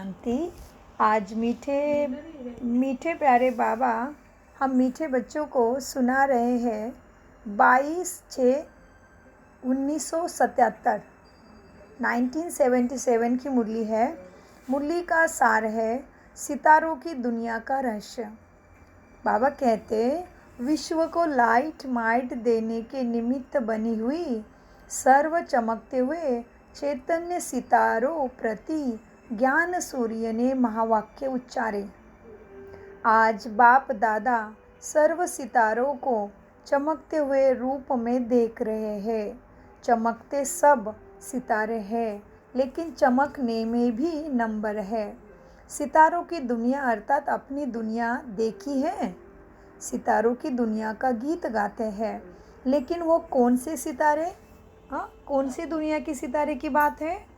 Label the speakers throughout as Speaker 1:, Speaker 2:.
Speaker 1: शांति। आज मीठे मीठे प्यारे बाबा हम मीठे बच्चों को सुना रहे हैं 22/6/1977 1977 की मुरली है। मुरली का सार है सितारों की दुनिया का रहस्य। बाबा कहते विश्व को लाइट माइट देने के निमित्त बनी हुई सर्व चमकते हुए चैतन्य सितारों प्रति ज्ञान सूर्य ने महावाक्य उच्चारे। आज बाप दादा सर्व सितारों को चमकते हुए रूप में देख रहे हैं। चमकते सब सितारे हैं, लेकिन चमकने में भी नंबर है। सितारों की दुनिया अर्थात अपनी दुनिया देखी है। सितारों की दुनिया का गीत गाते हैं, लेकिन वो कौन से सितारे? कौन सी दुनिया की सितारे की बात है?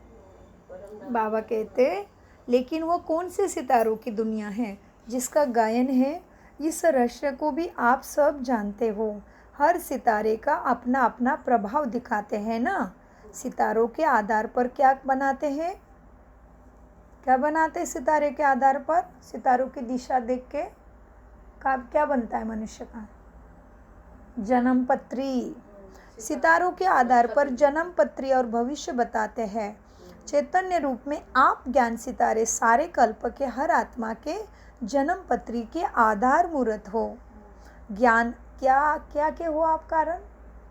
Speaker 1: बाबा कहते लेकिन वो कौन से सितारों की दुनिया है जिसका गायन है? इस रहस्य को भी आप सब जानते हो। हर सितारे का अपना अपना प्रभाव दिखाते हैं ना। सितारों के आधार पर क्या बनाते हैं? क्या बनाते हैं सितारे के आधार पर? सितारों की दिशा देख के क्या बनता है मनुष्य का? जन्म पत्री। सितारों के आधार पर जन्म पत्री और भविष्य बताते हैं। चैतन्य रूप में आप ज्ञान सितारे सारे कल्प के हर आत्मा के जन्म पत्री के आधार मूर्त हो। ज्ञान क्या के हो आप कारण?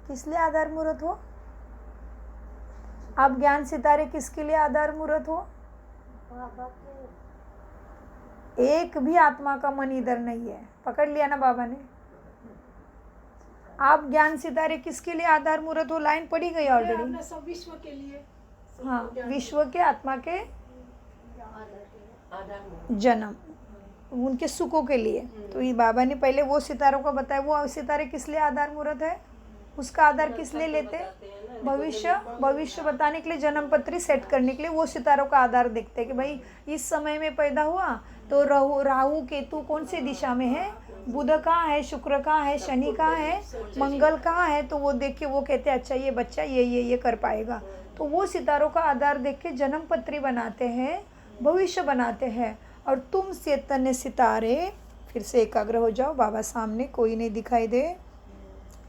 Speaker 1: किस लिए आधार मूर्त हो? आप ज्ञान सितारे किसके लिए आधार मूर्त हो? एक भी आत्मा का मन इधर नहीं है। पकड़ लिया ना बाबा ने। आप ज्ञान सितारे किसके लिए आधार मूर्त हो? लाइन पड़ी गई ऑलरेडी।
Speaker 2: सब विश्व के लिए।
Speaker 1: हाँ, विश्व के आत्मा के जन्म, उनके सुखों के लिए। तो ये बाबा ने पहले वो सितारों को बताया। वो सितारे किस लिए आधार मूर्त है? उसका आधार किस लिए लेते? भविष्य बताने के लिए, जन्म पत्री सेट करने के लिए वो सितारों का आधार देखते हैं कि भाई इस समय में पैदा हुआ तो राहु केतु कौन सी दिशा में है, बुध कहाँ है, शुक्र कहाँ है, शनि कहाँ है, मंगल कहाँ है। तो वो देख के वो कहते हैं अच्छा ये बच्चा ये कर पाएगा। तो वो सितारों का आधार देख के जन्म पत्री बनाते हैं, भविष्य बनाते हैं। और तुम चैतन्य सितारे, फिर से एकाग्र हो जाओ। बाबा सामने कोई नहीं दिखाई दे,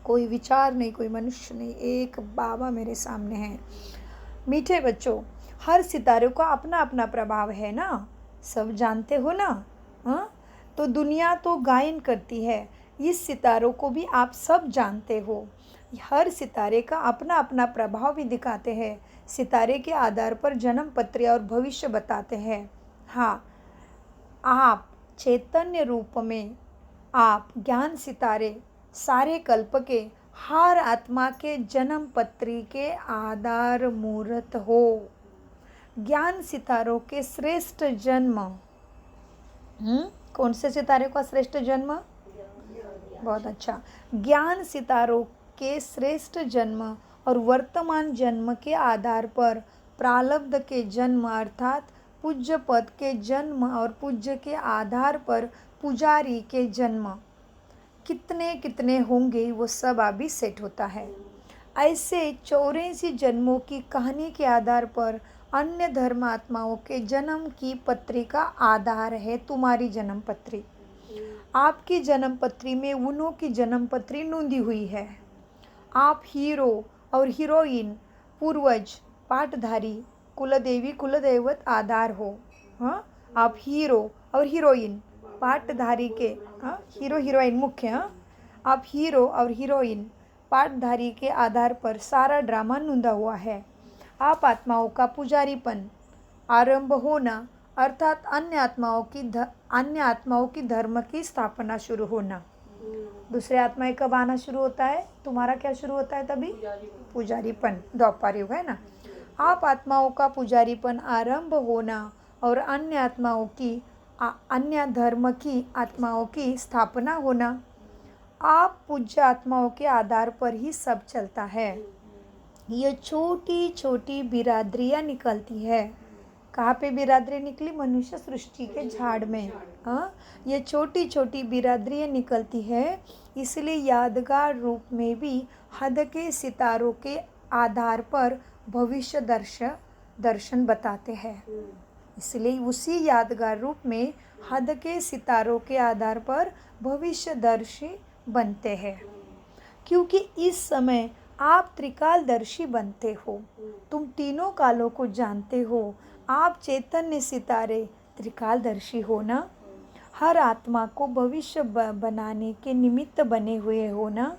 Speaker 1: कोई विचार नहीं, कोई मनुष्य नहीं, एक बाबा मेरे सामने है। मीठे बच्चों, हर सितारे का अपना अपना प्रभाव है ना, सब जानते हो ना। तो दुनिया तो गायन करती है, इस सितारों को भी आप सब जानते हो। हर सितारे का अपना अपना प्रभाव भी दिखाते हैं। सितारे के आधार पर जन्म पत्र और भविष्य बताते हैं। हाँ, आप चैतन्य रूप में आप ज्ञान सितारे सारे कल्प के हर आत्मा के जन्म पत्री के आधार मूर्त हो। ज्ञान सितारों के श्रेष्ठ जन्म, कौन से सितारे का श्रेष्ठ जन्म? बहुत अच्छा। ज्ञान सितारों के श्रेष्ठ जन्म और वर्तमान जन्म के आधार पर प्रारब्ध के जन्म अर्थात पूज्य पद के जन्म और पूज्य के आधार पर पुजारी के जन्म कितने कितने होंगे वो सब अभी सेट होता है। ऐसे 84 जन्मों की कहानी के आधार पर अन्य धर्मात्माओं के जन्म की पत्री का आधार है तुम्हारी जन्म पत्री। आपकी जन्म पत्री में उन्हों की जन्म पत्री नोंदी हुई है। आप हीरो और हीरोइन, पूर्वज, पाठधारी, कुलदेवी कुलदैवत आधार हो। आप हीरो और हीरोइन, पाठधारी के हीरो हीरोइन मुख्य। आप हीरो और हीरोइन, पाठधारी के आधार पर सारा ड्रामा नोंदा हुआ है। आप आत्माओं का पुजारीपन आरंभ होना अर्थात अन्य आत्माओं की धर्म की स्थापना शुरू होना। दूसरे आत्माएं कब आना शुरू होता है? तुम्हारा क्या शुरू होता है तभी? पुजारीपन, द्वापर युग है ना। आप आत्माओं का पुजारीपन आरंभ होना और अन्य धर्म की आत्माओं की स्थापना होना। आप पूज्य आत्माओं के आधार पर ही सब चलता है। ये छोटी छोटी बिरादरियाँ निकलती है। कहाँ पे बिरादरी निकली? मनुष्य सृष्टि के झाड़ में। ये छोटी छोटी बिरादरियाँ निकलती है, इसलिए यादगार रूप में भी हद के सितारों के आधार पर भविष्य दर्शन बताते हैं। इसलिए उसी यादगार रूप में हद के सितारों के आधार पर भविष्यदर्शी बनते हैं, क्योंकि इस समय आप त्रिकालदर्शी बनते हो। तुम तीनों कालों को जानते हो। आप चैतन्य सितारे त्रिकालदर्शी हो ना। हर आत्मा को भविष्य बनाने के निमित्त बने हुए हो ना।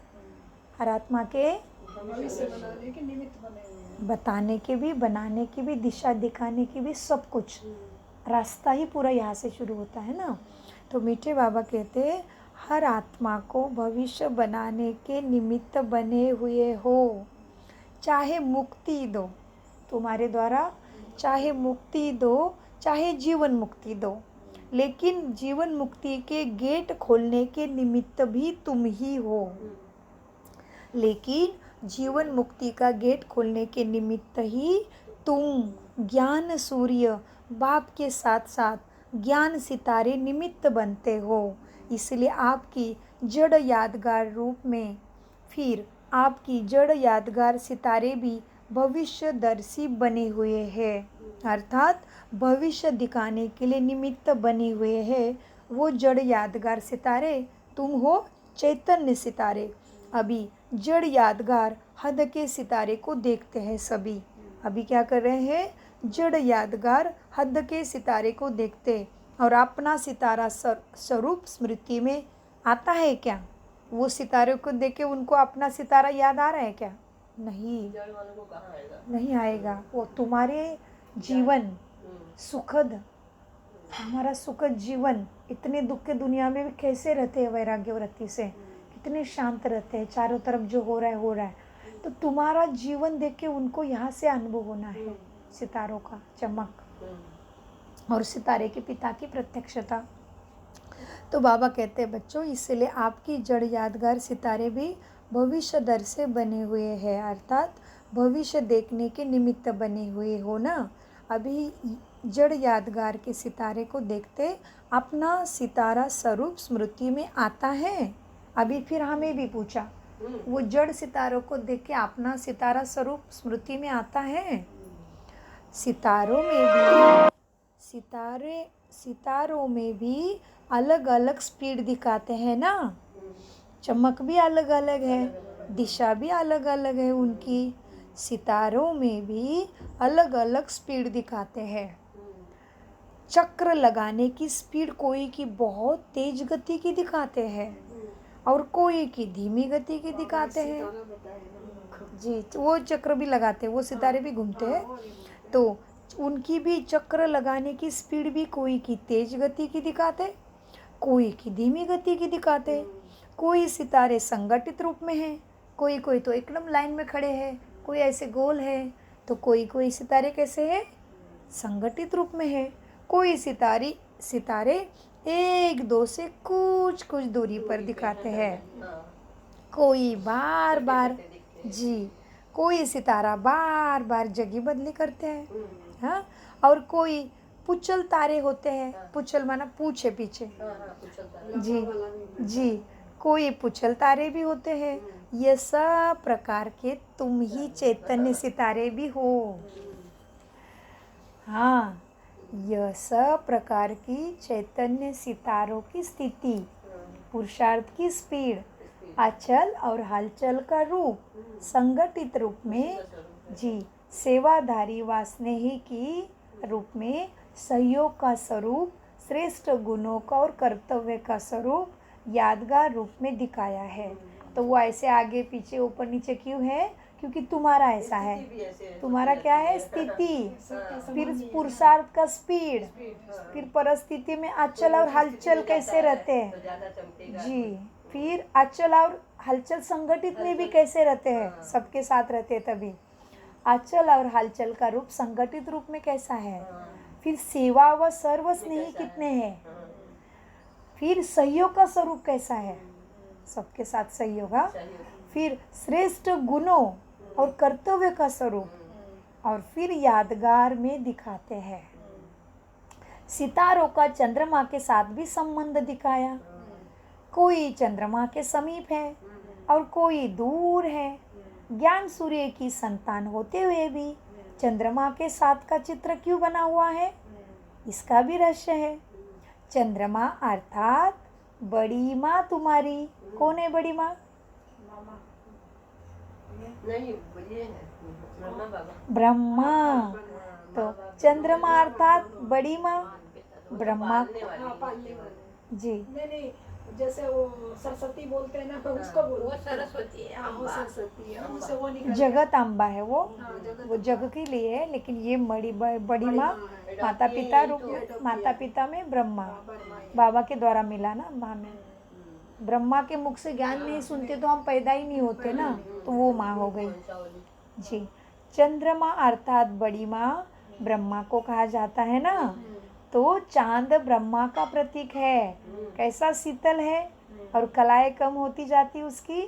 Speaker 1: हर आत्मा के
Speaker 2: भविष्य बनाने के निमित्त बने हुए हैं।
Speaker 1: बताने के भी, बनाने की भी, दिशा दिखाने की भी, सब कुछ। रास्ता ही पूरा यहाँ से शुरू होता है ना। तो मीठे बाबा कहते हैं हर आत्मा को भविष्य बनाने के निमित्त बने हुए हो। चाहे मुक्ति दो तुम्हारे द्वारा, चाहे मुक्ति दो, चाहे जीवन मुक्ति दो, लेकिन जीवन मुक्ति के गेट खोलने के निमित्त भी तुम ही हो। लेकिन जीवन मुक्ति का गेट खोलने के निमित्त ही तुम ज्ञान सूर्य बाप के साथ साथ ज्ञान सितारे निमित्त बनते हो। इसलिए आपकी जड़ यादगार रूप में फिर आपकी जड़ यादगार सितारे भी भविष्यदर्शी बने हुए हैं, अर्थात भविष्य दिखाने के लिए निमित्त बने हुए हैं। वो जड़ यादगार सितारे तुम हो, चैतन्य सितारे। अभी जड़ यादगार हद के सितारे को देखते हैं सभी। अभी क्या कर रहे हैं? जड़ यादगार हद के सितारे को देखते, और अपना सितारा स्वरूप स्मृति में आता है क्या? वो सितारे को देख के उनको अपना सितारा याद आ रहा है क्या? नहीं, नहीं आएगा। वो तुम्हारे जीवन सुखद, हमारा सुखद जीवन इतने दुख के दुनिया में भी कैसे रहते हैं वैराग्य वृत्ति से, कितने शांत रहते हैं। चारों तरफ जो हो रहा है। तो तुम्हारा जीवन देख के उनको यहाँ से अनुभव होना है सितारों का चमक और सितारे के पिता की प्रत्यक्षता। तो बाबा कहते हैं बच्चों, इसलिए आपकी जड़ यादगार सितारे भी भविष्य दर से बने हुए हैं, अर्थात भविष्य देखने के निमित्त बने हुए हो ना। अभी जड़ यादगार के सितारे को देखते अपना सितारा स्वरूप स्मृति में आता है। अभी फिर हमें भी पूछा, वो जड़ सितारों को देख के अपना सितारा स्वरूप स्मृति में आता है। सितारों में भी अलग अलग स्पीड दिखाते हैं ना। चमक भी अलग अलग है, दिशा भी अलग अलग है उनकी। सितारों में भी अलग अलग स्पीड दिखाते हैं। चक्र लगाने की स्पीड कोई की बहुत तेज गति की दिखाते हैं और कोई की धीमी गति की दिखाते हैं। जी, वो चक्र भी लगाते हैं, वो सितारे भी घूमते हैं। तो उनकी भी चक्र लगाने की स्पीड भी कोई की तेज गति की दिखाते, कोई की धीमी गति की दिखाते। कोई सितारे संगठित रूप में हैं, कोई कोई तो एकदम लाइन में खड़े हैं, कोई ऐसे गोल है। तो कोई सितारे कैसे हैं? संगठित रूप में है। कोई सितारे एक दो से कुछ दूरी पर दिखाते हैं। कोई बार बार, जी, कोई सितारा बार बार जगह बदली करते हैं। हाँ, और कोई पुचल तारे होते हैं। पुचल माना पूछे पीछे, जी जी, कोई पुचल तारे भी होते हैं। ये सब प्रकार के तुम ही चैतन्य सितारे भी हो। हाँ, यह सब प्रकार की चैतन्य सितारों की स्थिति, पुरुषार्थ की स्पीड, अचल और हलचल का रूप, संगठित रूप में, जी, सेवाधारी व स्नेही की रूप में, सहयोग का स्वरूप, श्रेष्ठ गुणों का और कर्तव्य का स्वरूप यादगार रूप में दिखाया है। तो वो ऐसे आगे पीछे ऊपर नीचे क्यों है? क्योंकि तुम्हारा ऐसा है। तुम्हारा क्या है? स्थिति, फिर पुरुषार्थ का स्पीड, फिर परिस्थिति में अचल और हलचल कैसे रहते हैं, जी, फिर अचल और हलचल संगठित में भी कैसे रहते हैं, सबके साथ रहते हैं। तभी अचल और हलचल का रूप संगठित रूप में कैसा है, फिर सेवा व सर्व स्नेही कितने हैं, फिर सहयोग का स्वरूप कैसा है, सबके साथ सहयोग, फिर श्रेष्ठ गुणों और कर्तव्य का स्वरूप, और फिर यादगार में दिखाते हैं। सितारों का चंद्रमा के साथ भी संबंध दिखाया। कोई चंद्रमा के समीप है और कोई दूर है। ज्ञान सूर्य की संतान होते हुए भी चंद्रमा के साथ का चित्र क्यों बना हुआ है? इसका भी रहस्य है। चंद्रमा अर्थात बड़ी माँ तुम्हारी। कौन है बड़ी माँ?
Speaker 2: मामा
Speaker 3: नहीं बोलिए ना, ब्रह्मा बाबा।
Speaker 1: ब्रह्मा। तो चंद्रमा अर्थात बड़ी माँ ब्रह्मा
Speaker 2: हाँ पालने वाले।
Speaker 1: जी।
Speaker 2: नहीं जैसे वो सरस्वती बोलते हैं ना उसको बोलो।
Speaker 3: वो सरस्वती है,
Speaker 2: हाँ वो
Speaker 3: अम्बा।
Speaker 2: सरस्वती है उनसे वो निकल
Speaker 1: जगत अम्बा है वो।
Speaker 2: हाँ, जगत
Speaker 1: वो जग के लिए है, लेकिन ये बड़ी
Speaker 2: बड़ी
Speaker 1: माँ
Speaker 2: माँ है।
Speaker 1: माता पिता रूप
Speaker 2: adopted
Speaker 1: में,
Speaker 2: है।
Speaker 1: माता पिता में ब्रह्मा
Speaker 2: ब्रह्मा है।
Speaker 1: बाबा के द्वारा मिला ना माँ में। ब्रह्मा के मुख से ज्ञान नहीं सुनते तो हम पैदा ही नहीं होते ना, तो वो माँ हो गई जी। चंद्रमा अर्थात बड़ी माँ ब्रह्मा को कहा जाता है ना। तो चांद ब्रह्मा का प्रतीक है। कैसा शीतल है और कलाएं कम होती जाती उसकी।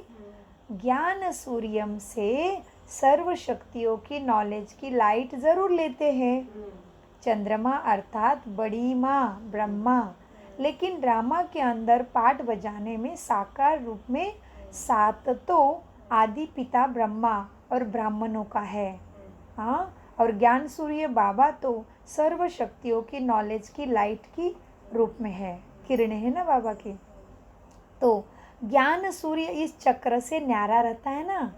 Speaker 1: ज्ञान सूर्यम से सर्व शक्तियों की नॉलेज की लाइट जरूर लेते हैं। चंद्रमा अर्थात बड़ी माँ ब्रह्मा, लेकिन ड्रामा के अंदर पाठ बजाने में साकार रूप में सात तो आदि पिता ब्रह्मा और ब्राह्मणों का है। हाँ, और ज्ञान सूर्य बाबा तो सर्व शक्तियों की नॉलेज की लाइट की रूप में है, किरणें है ना बाबा की। तो ज्ञान सूर्य इस चक्र से न्यारा रहता है ना,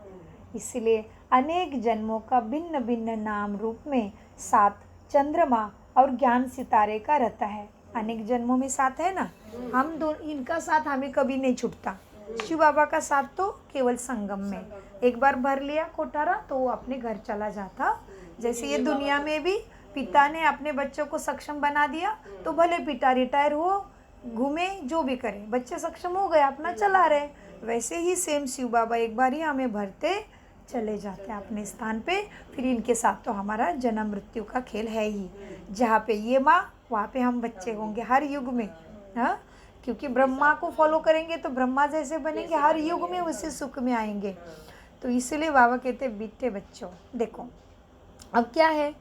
Speaker 1: इसलिए अनेक जन्मों का भिन्न भिन्न नाम रूप में सात चंद्रमा और ज्ञान सितारे का रहता है। अनेक जन्मों में साथ है ना, हम दो इनका साथ हमें कभी नहीं छूटता। शिव बाबा का साथ तो केवल संगम में, एक बार भर लिया कोठारा तो वो अपने घर चला जाता। जैसे ये दुनिया में भी पिता ने अपने बच्चों को सक्षम बना दिया, तो भले पिता रिटायर हो, घूमे, जो भी करे, बच्चे सक्षम हो गए, अपना चला रहे। वैसे ही सेम शिव बाबा एक बार ही हमें भरते चले जाते हैं अपने स्थान पे। फिर इनके साथ तो हमारा जन्म मृत्यु का खेल है ही। जहाँ पे ये माँ, वहाँ पे हम बच्चे होंगे हर युग में। हाँ, क्योंकि ब्रह्मा को फॉलो करेंगे तो ब्रह्मा जैसे बनेंगे, हर युग में उसी सुख में आएंगे। तो इसलिए बाबा कहते बेटे बच्चों देखो, अब क्या है,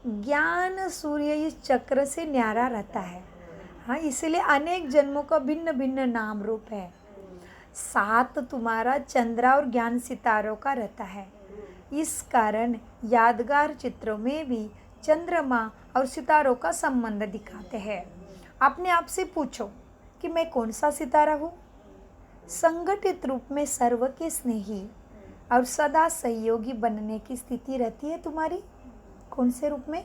Speaker 1: ज्ञान सूर्य इस चक्र से न्यारा रहता है। हाँ, इसलिए अनेक जन्मों का भिन्न भिन्न नाम रूप है। सात तुम्हारा चंद्रा और ज्ञान सितारों का रहता है। इस कारण यादगार चित्रों में भी चंद्रमा और सितारों का संबंध दिखाते हैं। अपने आप से पूछो कि मैं कौन सा सितारा हूँ। संगठित रूप में सर्व के स्नेही और सदा सहयोगी बनने की स्थिति रहती है तुम्हारी। कौन से रूप में?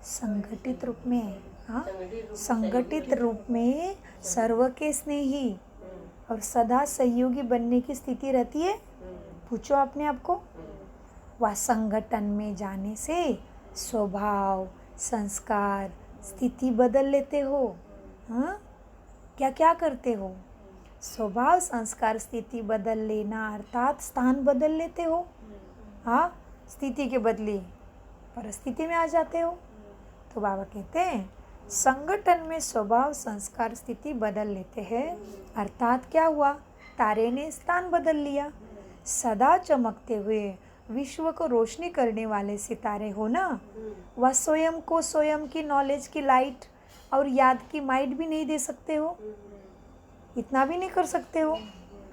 Speaker 1: संगठित रूप में। हाँ, संगठित रूप में सर्व के स्नेही और सदा सहयोगी बनने की स्थिति रहती है। पूछो अपने आप को। वह संगठन में जाने से स्वभाव, संस्कार, स्थिति बदल लेते हो। हाँ, क्या क्या करते हो? स्वभाव, संस्कार, स्थिति बदल लेना अर्थात स्थान बदल लेते हो। हाँ, स्थिति के बदले परिस्थिति में आ जाते हो। तो बाबा कहते हैं संगठन में स्वभाव, संस्कार, स्थिति बदल लेते हैं अर्थात क्या हुआ, तारे ने स्थान बदल लिया। सदा चमकते हुए विश्व को रोशनी करने वाले सितारे हो ना, वह स्वयं को स्वयं की नॉलेज की लाइट और याद की माइट भी नहीं दे सकते हो। इतना भी नहीं कर सकते हो,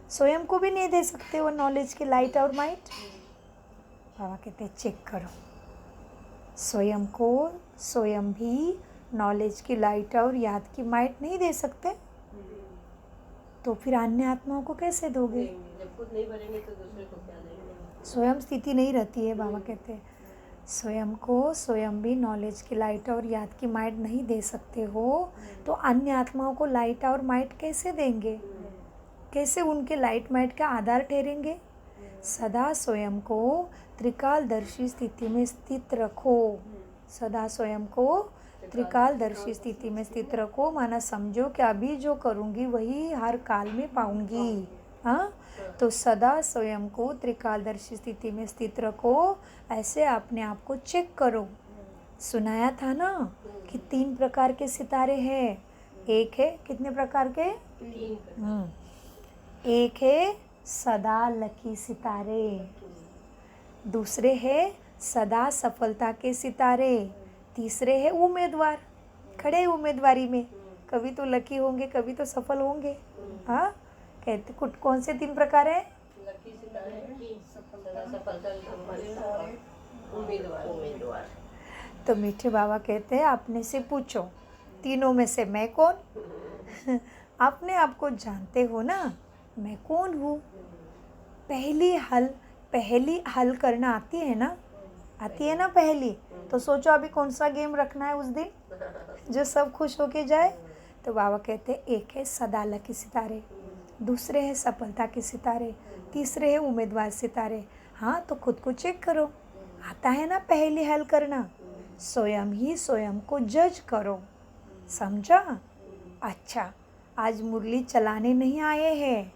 Speaker 1: स्वयं को भी नहीं दे सकते हो नॉलेज की लाइट और माइट। बाबा कहते चेक करो, स्वयं को स्वयं भी नॉलेज की लाइट और याद की माइट नहीं दे सकते, तो फिर अन्य आत्माओं को कैसे दोगे?
Speaker 3: जब खुद नहीं भरेंगे तो दूसरे को क्या देंगे?
Speaker 1: स्वयं स्थिति नहीं रहती है। बाबा कहते हैं स्वयं को स्वयं भी नॉलेज की लाइट और याद की माइट नहीं दे सकते हो, तो अन्य आत्माओं को लाइट और माइट कैसे देंगे? कैसे उनके लाइट माइट का आधार ठहरेंगे? सदा स्वयं को त्रिकालदर्शी स्थिति में स्थित रखो। सदा स्वयं को त्रिकालदर्शी स्थिति में स्थित रखो, माना समझो कि अभी जो करूँगी वही हर काल में पाऊँगी। हाँ, तो सदा स्वयं को त्रिकालदर्शी स्थिति में स्थित रखो। ऐसे अपने आप को चेक करो। सुनाया था ना कि 3 प्रकार के सितारे हैं। एक है, कितने प्रकार के?
Speaker 3: 3
Speaker 1: एक है सदा लकी सितारे, दूसरे है सदा सफलता के सितारे, तीसरे है उम्मीदवार, खड़े उम्मीदवारी में, कभी तो लकी होंगे कभी तो सफल होंगे। हाँ, कहते कुछ कौन से 3 प्रकार है?
Speaker 3: लकी सितारे, सदा सफलता, उम्मीदवार।
Speaker 1: तो मीठे बाबा कहते हैं अपने से पूछो, तीनों में से मैं कौन? अपने आप को जानते हो ना, मैं कौन हूँ? पहली हल करना आती है ना? आती है ना पहली? तो सोचो अभी कौन सा गेम रखना है उस दिन जो सब खुश होके जाए। तो बाबा कहते हैं एक है सदाला के सितारे, दूसरे है सफलता के सितारे, तीसरे है उम्मीदवार सितारे। हाँ, तो खुद को चेक करो, आता है ना पहली हल करना? स्वयं ही स्वयं को जज करो, समझा? अच्छा, आज मुरली चलाने नहीं आए हैं।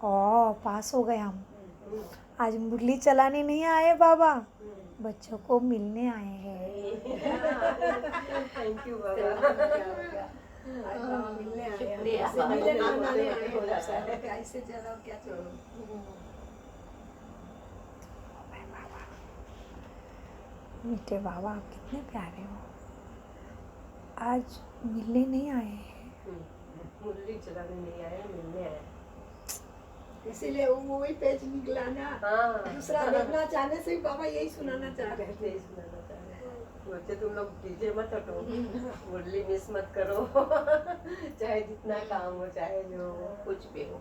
Speaker 1: पास हो गए हम। आज मुरली चलाने नहीं आए बाबा, बच्चों को मिलने आए हैं।
Speaker 3: थैंक यू बाबा।
Speaker 2: आज बाबा मिलने आए हैं,
Speaker 3: शुक्रिया।
Speaker 2: हमसे मिलने मनाने आए हैं। कैसे चला क्या चलो।
Speaker 1: मीठे बाबा आप कितने प्यारे हो। आज मिलने नहीं आए हैं।
Speaker 3: मुरली चलाने नहीं आया, मिलने आया।
Speaker 2: इसीलिए वो वही पेज निकला ना।
Speaker 3: हाँ।
Speaker 2: दूसरा देखना चाहने से भी बाबा यही सुनाना चाह रहे थे।
Speaker 3: यही सुनाना चाह रहे हैं। बच्चे तुम लोग डीजे मत हटो, मुरली मिस मत करो। चाहे जितना काम हो, चाहे जो हो, कुछ भी हो।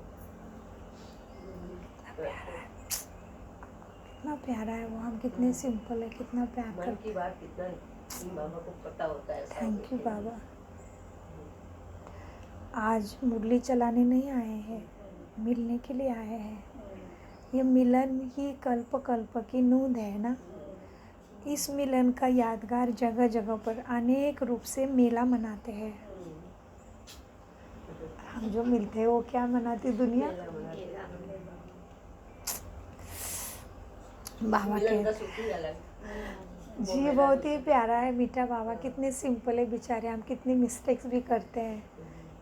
Speaker 1: कितना प्यारा है वो, हम कितने सिंपल है, कितना प्यार
Speaker 3: मन
Speaker 1: करते
Speaker 3: की बात कितना बाबा को पता होता है।
Speaker 1: हैं। थैंक यू बाबा। आज मुरली चलाने नहीं आए हैं, मिलने के लिए आए हैं। ये मिलन ही कल्प कल्प की नींद है ना। इस मिलन का यादगार जगह जगह पर अनेक रूप से मेला मनाते हैं। हम जो मिलते हैं वो क्या मनाती दुनिया? बाबा
Speaker 3: मिलन का
Speaker 1: के
Speaker 3: सुख ही अलग।
Speaker 1: जी बहुत ही प्यारा है मीठा बाबा, कितने सिंपल है बेचारे। हम कितनी मिस्टेक्स भी करते हैं,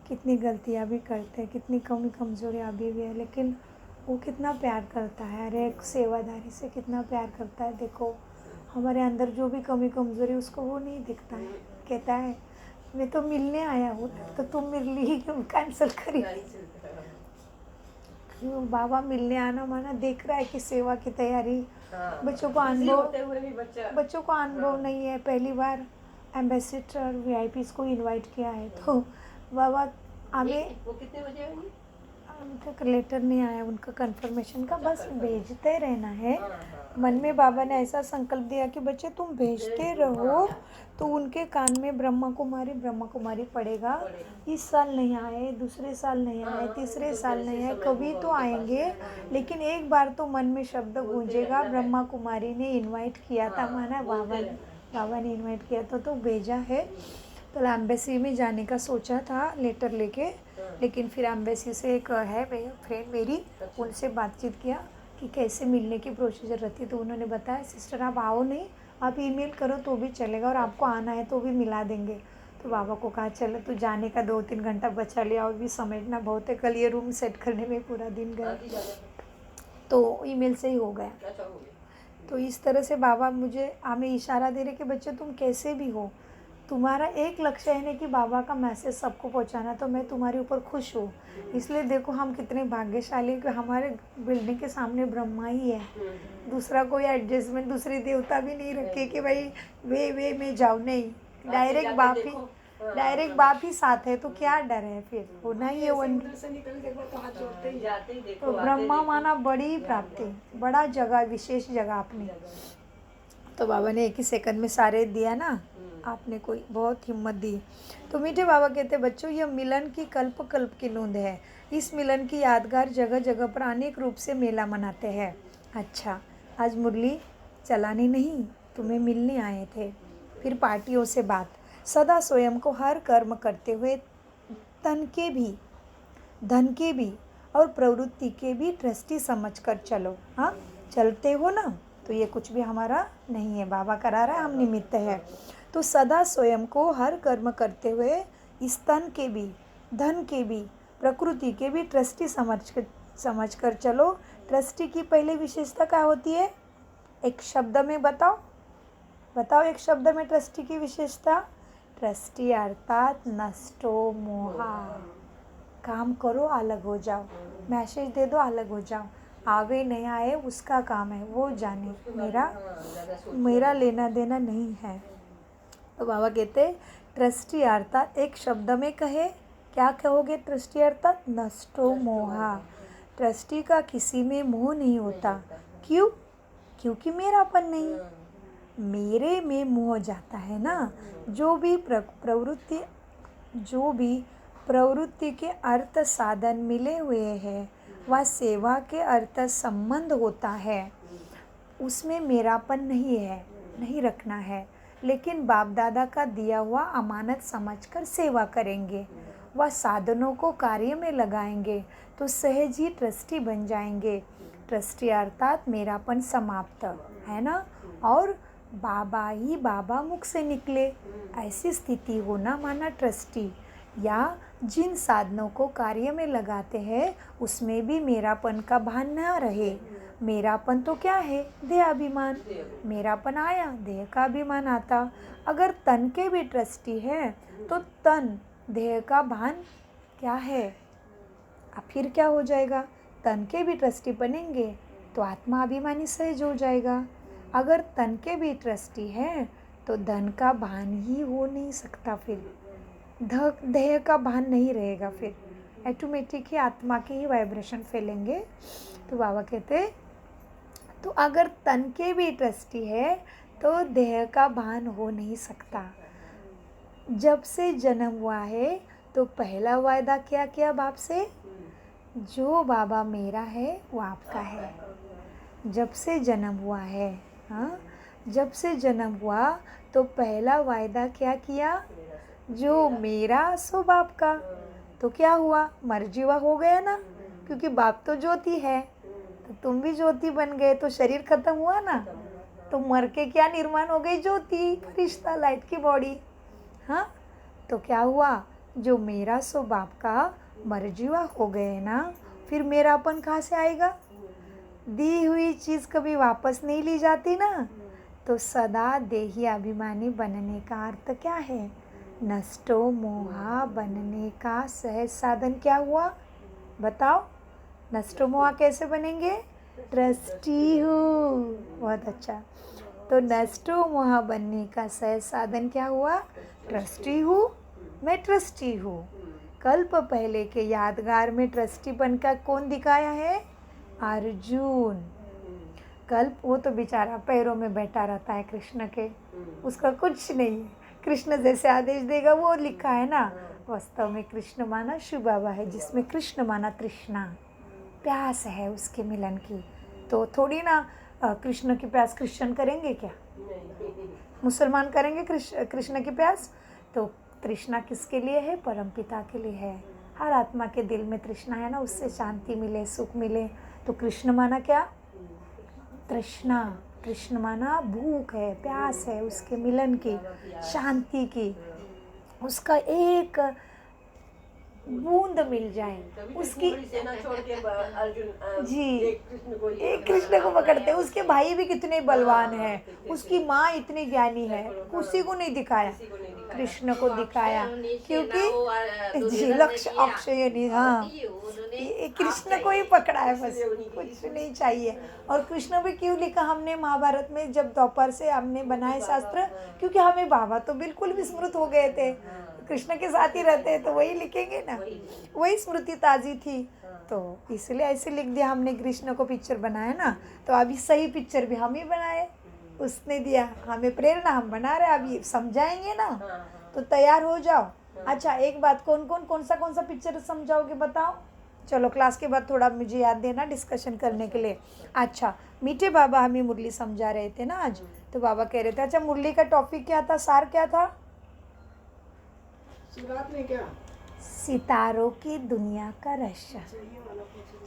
Speaker 1: कितनी गलतियाँ भी करते हैं, कितनी कमी कमजोरियाँ अभी भी है, लेकिन वो कितना प्यार करता है। हर एक सेवादारी से कितना प्यार करता है। देखो हमारे अंदर जो भी कमी कमजोरी उसको वो नहीं दिखता है। कहता है मैं तो मिलने आया हूँ, तो तुम मिलनी ही क्यों कैंसिल करी? क्यों बाबा मिलने आना माना देख रहा है कि सेवा की तैयारी। बच्चों को अनुभव नहीं है, पहली बार एम्बेसडर VIPs को इनवाइट किया है। तो बाबा हमें
Speaker 3: वो कितने बजे आएंगे?
Speaker 1: अभी तक लेटर नहीं आया उनका कंफर्मेशन का, बस भेजते रहना है।
Speaker 3: हाँ।
Speaker 1: मन में बाबा ने ऐसा संकल्प दिया कि बच्चे तुम भेजते रहो तो उनके कान में ब्रह्मा कुमारी पड़ेगा। इस साल नहीं आए, दूसरे साल नहीं आए, तीसरे साल नहीं आए, कभी तो आएंगे, लेकिन एक बार तो मन में शब्द गूंजेगा ब्रह्मा कुमारी ने इनवाइट किया था, माना बाबा ने इनवाइट किया था तो भेजा है। तो एम्बेसी में जाने का सोचा था लेटर लेके, लेकिन फिर एम्बेसी से एक है फ्रेंड मेरी, उनसे बातचीत किया कि कैसे मिलने की प्रोसीजर रहती है। तो उन्होंने बताया सिस्टर आप आओ नहीं, आप ईमेल करो तो भी चलेगा, और आपको आना है तो भी मिला देंगे। तो बाबा को कहा चलो तो जाने का 2-3 घंटा बचा लिया, और भी समेटना बहुत है, कल ये रूम सेट करने में पूरा दिन गया, तो ईमेल से ही हो गया। तो इस तरह से बाबा मुझे हमें इशारा दे रहे कि बच्चे तुम कैसे भी हो, तुम्हारा एक लक्ष्य है कि बाबा का मैसेज सबको पहुंचाना, तो मैं तुम्हारे ऊपर खुश हूँ। इसलिए देखो हम कितने भाग्यशाली कि हमारे बिल्डिंग के सामने ब्रह्मा ही है, दूसरा कोई एडजस्टमेंट दूसरी देवता भी नहीं रखे कि भाई वे में जाओ, नहीं, डायरेक्ट बाप ही साथ है, तो क्या डर है, फिर होना ही है वन।
Speaker 2: से निकल के तो हाथ जोड़ते ही
Speaker 3: जाते ही देखो,
Speaker 1: तो ब्रह्मा माना बड़ी प्राप्ति, बड़ा जगह, विशेष जगह आपने। तो बाबा ने एक ही सेकंड में सारे दिया ना, आपने कोई बहुत हिम्मत दी। तो मीठे बाबा कहते बच्चों यह मिलन की कल्प की नींद है। इस मिलन की यादगार जगह जगह पर अनेक रूप से मेला मनाते हैं। अच्छा, आज मुरली चलाने नहीं, तुम्हें मिलने आए थे। फिर पार्टियों से बात, सदा स्वयं को हर कर्म करते हुए धन के भी और प्रवृत्ति के भी ट्रस्टी समझकर चलो। हाँ, चलते हो ना, तो ये कुछ भी हमारा नहीं है, बाबा करा रहा है, हम निमित्त है। तो सदा स्वयं को हर कर्म करते हुए इस तन के भी, धन के भी, प्रकृति के भी ट्रस्टी समझकर चलो। ट्रस्टी की पहले विशेषता क्या होती है? एक शब्द में बताओ एक शब्द में ट्रस्टी की विशेषता। ट्रस्टी अर्थात नष्टो मोहा। काम करो अलग हो जाओ, मैसेज दे दो अलग हो जाओ, आवे नहीं आए उसका काम है, वो जाने, मेरा लेना देना नहीं है। तो बाबा कहते ट्रस्टी अर्थात एक शब्द में कहे क्या कहोगे? ट्रस्टी अर्थात नष्टो मोहा। ट्रस्टी का किसी में मोह नहीं होता। क्यों? क्योंकि मेरापन नहीं, मेरे में मोह जाता है ना। जो भी प्रवृत्ति के अर्थ साधन मिले हुए हैं वह सेवा के अर्थ संबंध होता है, उसमें मेरापन नहीं है, नहीं रखना है। लेकिन बाप दादा का दिया हुआ अमानत समझकर सेवा करेंगे, वह साधनों को कार्य में लगाएंगे तो सहज ही ट्रस्टी बन जाएंगे। ट्रस्टी अर्थात मेरापन समाप्त है ना, और बाबा ही बाबा मुख से निकले, ऐसी स्थिति होना माना ट्रस्टी। या जिन साधनों को कार्य में लगाते हैं उसमें भी मेरापन का भान न रहे। मेरापन तो क्या है? देह अभिमान। मेरापन आया, देह का अभिमान आता। अगर तन के भी ट्रस्टी है तो तन देह का भान क्या है? अब फिर क्या हो जाएगा? तन के भी ट्रस्टी बनेंगे तो आत्मा अभिमानी सहज हो जाएगा। अगर तन के भी ट्रस्टी है तो धन का भान ही हो नहीं सकता, फिर देह का भान नहीं रहेगा, फिर ऑटोमेटिक ही आत्मा के ही वाइब्रेशन फैलेंगे। तो बाबा कहते तो अगर तन के भी ट्रस्टी है तो देह का भान हो नहीं सकता। जब से जन्म हुआ है तो पहला वायदा क्या किया बाप से? जो बाबा मेरा है वो आपका है। जब से जन्म हुआ है, हाँ, जब से जन्म हुआ तो पहला वायदा क्या किया? जो मेरा सो बाप का। तो क्या हुआ? मर्जीवा हो गया ना, क्योंकि बाप तो ज्योति है, तो तुम भी ज्योति बन गए, तो शरीर खत्म हुआ ना, तो मर के क्या निर्माण हो गई? ज्योति, फरिश्ता, लाइट की बॉडी। हाँ, तो क्या हुआ? जो मेरा सो बाप का मर्जीवा हो गए ना, फिर मेरापन कहाँ से आएगा? दी हुई चीज़ कभी वापस नहीं ली जाती ना। तो सदा देही अभिमानी बनने का अर्थ क्या है? नष्टो मोहा बनने का सहज साधन क्या हुआ? बताओ, नष्टो मोहा कैसे बनेंगे? ट्रस्टी हूँ। बहुत अच्छा। तो नष्टो मोहा बनने का सहज साधन क्या हुआ? ट्रस्टी हूँ, मैं ट्रस्टी हूँ। कल्प पहले के यादगार में ट्रस्टी बनकर कौन दिखाया है? अर्जुन। कल्प वो तो बेचारा पैरों में बैठा रहता है कृष्ण के, उसका कुछ नहीं है। कृष्ण जैसे आदेश देगा वो लिखा है ना। वास्तव में कृष्ण माना शिव बाबा है, जिसमें कृष्ण माना तृष्णा, प्यास है उसके मिलन की। तो थोड़ी ना कृष्ण की प्यास क्रिश्चियन करेंगे क्या? मुसलमान करेंगे कृष्ण की प्यास? तो तृष्णा किसके लिए है? परमपिता के लिए है। हर आत्मा के दिल में तृष्णा है ना, उससे शांति मिले, सुख मिले। तो कृष्ण माना क्या? तृष्णा। कृष्ण माना भूख है, प्यास है उसके मिलन की, शांति की, उसका एक बूंद मिल जाए उसकी।
Speaker 3: सेना छोड़ के अर्जुन
Speaker 1: जी,
Speaker 3: एक
Speaker 1: कृष्ण को पकड़ते। उसके भाई भी कितने बलवान हैं, उसकी माँ इतनी ज्ञानी है, उसी को नहीं दिखाया, कृष्ण को दिखाया, क्योंकि जी लक्ष्य अक्षय नहीं। हाँ, ये कृष्ण को ही पकड़ा है, बस कुछ नहीं चाहिए। और कृष्ण भी क्यों लिखा हमने महाभारत में, जब दोपहर से हमने बनाए शास्त्र? क्योंकि हमें बाबा तो बिल्कुल विस्मृत हो गए थे, कृष्ण के साथ ही रहते हैं, तो वही लिखेंगे ना, वही स्मृति ताजी थी, तो इसलिए ऐसे लिख दिया हमने। कृष्ण को पिक्चर बनाया ना, तो अभी सही पिक्चर भी हम ही बनाए, उसने दिया हमें प्रेरणा, हम बना रहे, अभी समझाएंगे ना, तो तैयार हो जाओ। अच्छा, एक बात, कौन सा पिक्चर समझाओगे बताओ? चलो क्लास के बाद थोड़ा मुझे याद देना डिस्कशन करने के लिए। अच्छा, मीठे बाबा हमें मुरली समझा रहे थे ना आज, तो बाबा कह रहे थे, अच्छा मुरली का टॉपिक क्या था, सार क्या था?
Speaker 2: शुरुआत में क्या?
Speaker 1: सितारों की दुनिया का रहस्य,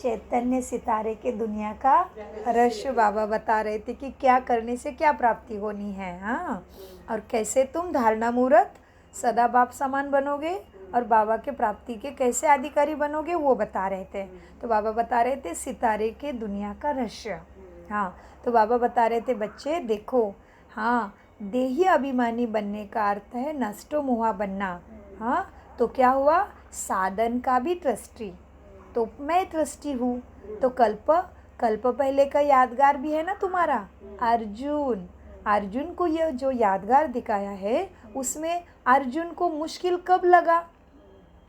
Speaker 1: चैतन्य सितारे के दुनिया का रहस्य बाबा बता रहे थे कि क्या करने से क्या प्राप्ति होनी है। हाँ, और कैसे तुम धारणा मुहूर्त सदा बाप समान बनोगे और बाबा के प्राप्ति के कैसे अधिकारी बनोगे, वो बता रहे थे। तो बाबा बता रहे थे सितारे के दुनिया का रहस्य। हाँ, तो बाबा बता रहे थे, बच्चे देखो, हाँ, देही अभिमानी बनने का अर्थ है नष्टो मोहा बनना। हाँ, तो क्या हुआ? साधन का भी ट्रस्टी, तो मैं ट्रस्टी हूँ। तो कल्प पहले का यादगार भी है ना तुम्हारा, अर्जुन को यह जो यादगार दिखाया है उसमें अर्जुन को मुश्किल कब लगा?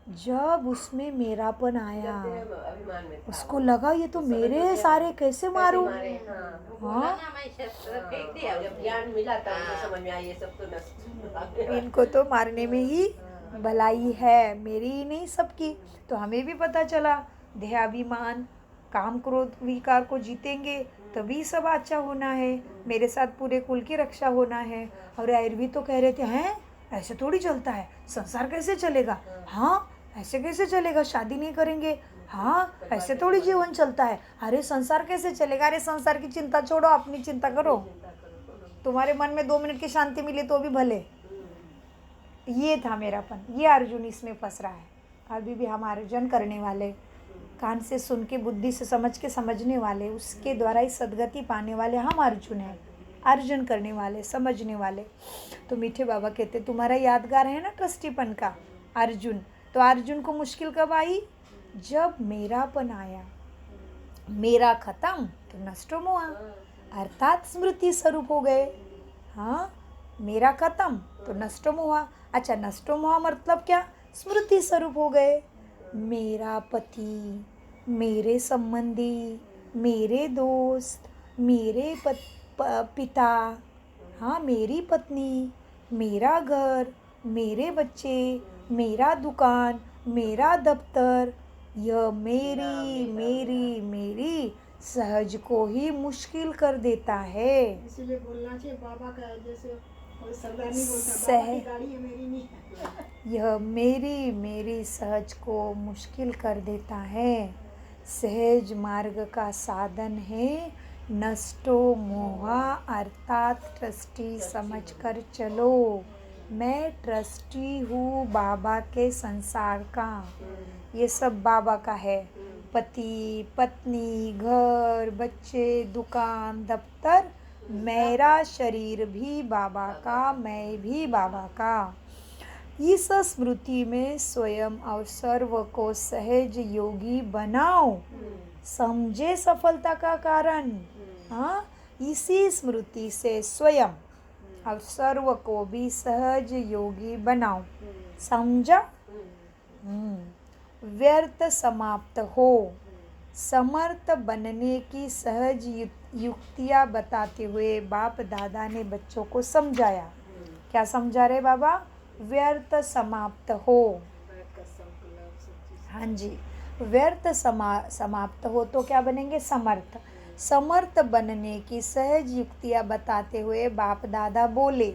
Speaker 1: जब उसमें मेरापन आया,
Speaker 3: अभिमान में था।
Speaker 1: उसको लगा ये तो मेरे सारे कैसे मारूं। हाँ,
Speaker 3: जब ज्ञान मिला था उनको समझ में आया ये सब तो नष्ट।
Speaker 1: इनको तो मारने में ही भलाई है, मेरी ही नहीं सबकी। तो हमें भी पता चला देहाभिमान, काम क्रोध विकार को जीतेंगे तभी सब अच्छा होना है, मेरे साथ पूरे कुल की रक्षा होना है। और आयुर्वी तो कह रहे थे हैं ऐसे थोड़ी चलता है, संसार कैसे चलेगा? हाँ, ऐसे कैसे चलेगा? शादी नहीं करेंगे? हाँ, ऐसे थोड़ी जीवन चलता है। अरे संसार कैसे चलेगा? अरे संसार की चिंता छोड़ो, अपनी चिंता करो। तुम्हारे मन में 2 मिनट की शांति मिली तो भी भले। ये था मेरापन, ये अर्जुन इसमें फंस रहा है। अभी भी हम अर्जन करने वाले, कान से सुन के बुद्धि से समझ के समझने वाले, उसके द्वारा ही सदगति पाने वाले हम अर्जुन हैं। अर्जन करने वाले, समझने वाले। तो मीठे बाबा कहते तुम्हारा यादगार है ना ट्रस्टीपन का अर्जुन। तो अर्जुन को मुश्किल कब आई? जब मेरापन आया। मेरा खत्म तो नष्ट हुआ, अर्थात स्मृति स्वरूप हो गए। हाँ, मेरा खत्म तो नष्ट हुआ। अच्छा, नष्ट हुआ मतलब क्या? स्मृति स्वरूप हो गए। मेरा पति, मेरे संबंधी, मेरे दोस्त, मेरे पिता, हाँ मेरी पत्नी, मेरा घर, मेरे बच्चे, मेरा दुकान, मेरा दफ्तर, यह मेरी मेरी मेरी सहज को ही मुश्किल कर देता है।
Speaker 2: इसीलिए बोलना चाहिए बाबा का, जैसे कोई सरदार नहीं बोलता
Speaker 1: सह-
Speaker 2: बाबा की गाड़ी है मेरी नहीं है।
Speaker 1: यह मेरी मेरी सहज को मुश्किल कर देता है। सहज मार्ग का साधन है नष्टो मोहा, अर्थात ट्रस्टी समझकर चलो। मैं ट्रस्टी हूँ बाबा के संसार का, ये सब बाबा का है। पति, पत्नी, घर, बच्चे, दुकान, दफ्तर, मेरा शरीर भी बाबा का, मैं भी बाबा का। इस स्मृति में स्वयं और सर्व को सहज योगी बनाओ, समझे सफलता का कारण। हाँ, इसी स्मृति से स्वयं और सर्व को भी सहज योगी बनाओ, समझा? व्यर्थ समाप्त हो। समर्थ बनने की सहज युक्तियाँ बताते हुए बाप दादा ने बच्चों को समझाया। क्या समझा रहे बाबा? व्यर्थ समाप्त हो। हाँ जी, व्यर्थ समाप्त हो तो क्या बनेंगे? समर्थ। समर्थ बनने की सहज युक्तियाँ बताते हुए बाप दादा बोले,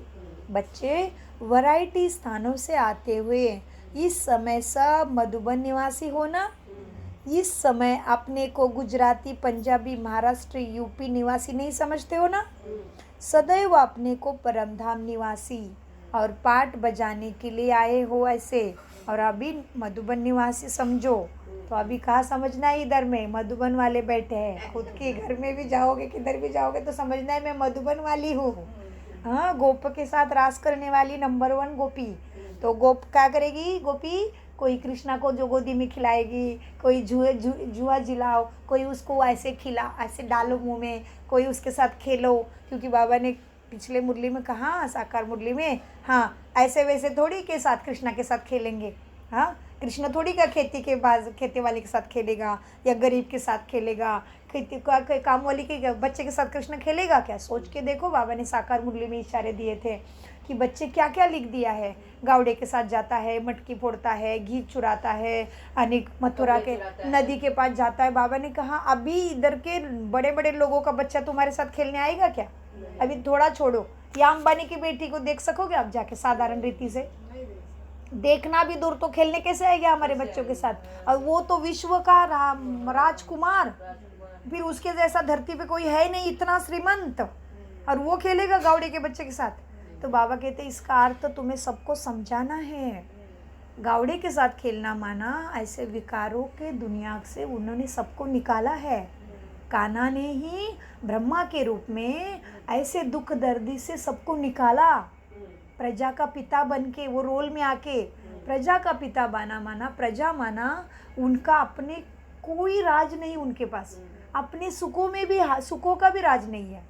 Speaker 1: बच्चे वैरायटी स्थानों से आते हुए इस समय सब मधुबन निवासी हो ना। इस समय अपने को गुजराती, पंजाबी, महाराष्ट्र, यूपी निवासी नहीं समझते हो ना। सदैव अपने को परमधाम निवासी और पाठ बजाने के लिए आए हो ऐसे, और अभी मधुबन निवासी समझो। तो अभी कहाँ समझना है? इधर में मधुबन वाले बैठे हैं। खुद के घर में भी जाओगे, किधर भी जाओगे तो समझना है मैं मधुबन वाली हूँ। हाँ, गोप के साथ रास करने वाली नंबर 1 गोपी। तो गोप क्या करेगी? गोपी कोई कृष्णा को जो गोदी में खिलाएगी, कोई जुआ जिलाओ, कोई उसको ऐसे खिला, ऐसे डालो मुंह में, कोई उसके साथ खेलो। क्योंकि बाबा ने पिछले मुरली में कहा, साकार मुरली में, हाँ ऐसे वैसे थोड़ी के साथ कृष्णा के साथ खेलेंगे। हाँ, कृष्ण थोड़ी का खेती वाले के साथ खेलेगा या गरीब के साथ खेलेगा, खेती का काम वाली के बच्चे के साथ कृष्ण खेलेगा क्या? सोच के देखो, बाबा ने साकार मुरली में इशारे दिए थे कि बच्चे क्या क्या लिख दिया है। गावड़े के साथ जाता है, मटकी फोड़ता है, घी चुराता है, अनेक मथुरा के नदी के पास जाता है। बाबा ने कहा अभी इधर के बड़े बड़े लोगों का बच्चा तुम्हारे साथ खेलने आएगा क्या? अभी थोड़ा छोड़ो, या अंबानी की बेटी को देख सकोगे आप जाके साधारण रीति से? देखना भी दूर, तो खेलने कैसे आएगा हमारे बच्चों के साथ? और वो तो विश्व का राजकुमार, फिर उसके जैसा धरती पे कोई है नहीं इतना श्रीमंत, और वो खेलेगा गावड़े के बच्चे के साथ? तो बाबा कहते इसका अर्थ तुम्हें सबको समझाना है। गावड़े के साथ खेलना माना ऐसे विकारों के दुनिया से उन्होंने सबको निकाला है। कान्हा ने ही ब्रह्मा के रूप में ऐसे दुख दर्दी से सबको निकाला। प्रजा का पिता बन के वो रोल में आके प्रजा का पिता बना, माना प्रजा माना उनका अपने कोई राज नहीं, उनके पास अपने सुखों में भी सुखों का भी राज नहीं है,